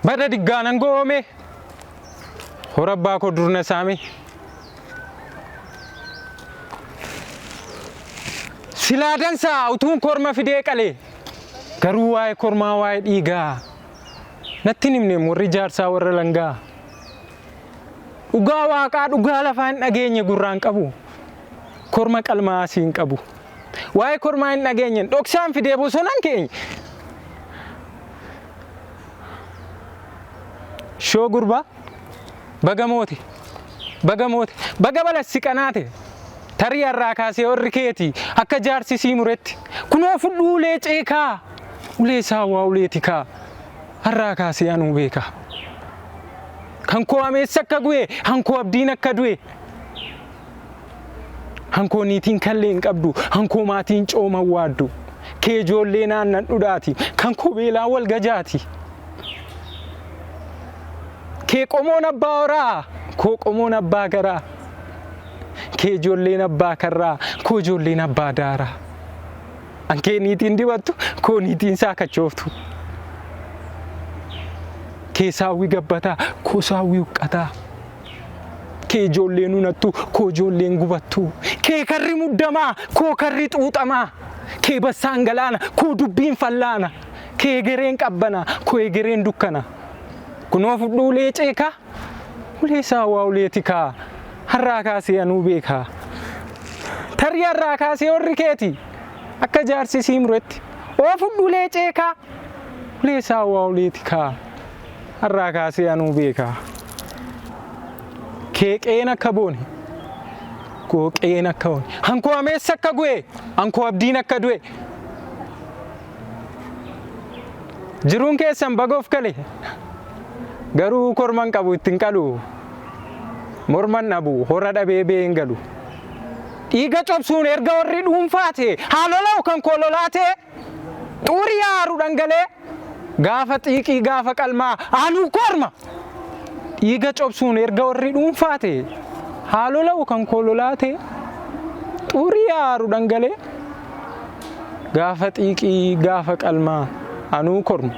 Bada diggaanan goome horabbaa koo durna saame silaadansaa utuun korma fidee qalee garuu waa'ee kormaa waa'ee dhiigaa natti himne warri jaarsaa warra langaa dhugaa waaqaa dhugaa lafaan dhageenye gurraan qabu korma qalmaa siin qabu waa'ee kormaa hin dhageenyen dhoksaan fidee bosonaan keenya shoo gurbaa baga moote baga balassi qanaate tarii irraa kaasee warri keeti akka jaarsi sii muretti kunoo fudhu ulee ceekaa ulee saawwaa ulee tikaa harraa kaasee anuu beeka kan koo ameessa akka gu'e hankoo abdiin akka du'e hankoo niitiin kallee hin qabdu hankoo maatiin cooma waaddu kee ijoollee naannan dhudhaati kan koo beelaa wal gajaati kee qomoon abbaa horaa koo qomoon abbaa garaa kee ijoolleen abbaa karraa koo ijoolleen abbaa daaraa ankee niitiin dibattu koo niitiin saakachooftu kee saawwi gabbataa koo saawwi huqqataa kee ijoolleen hunattu koo ijoolleen gubattu kee karri muddamaa koo karri xuuxamaa kee bassaan galaana koo dubbiin fallaana kee egereen qabbanaa koo egereen dukkana kunoo fudhu ulee ceekaa ulee saawwaa ulee tikaa harraa kaasee anuu beekaa tarii harraa kaasee warri keeti akka jaarsi sii muretti oo fudhu ulee ceekaa ulee saawwaa ulee tikaa harraa kaasee anuu beekaa kee qeen akka boone koo qeen akka boone hankoo ameessa akka gu'e hankoo abdiin akka du'e jiruun keessan bagoof kale garuu korman qabu ittiin qalu morman dhabu hora dhabee been galu dhiiga cobsuun erga warri dhuunfaate haalolau kan kololaate xurii haaru dhangalee gaafa xiiqii gaafa qalmaa anuu korma dhiiga cobsuun erga warri dhuunfaate haalolau kan kololaate xurii haaru dhangalee gaafa xiiqii gaafa qalmaa anuu korma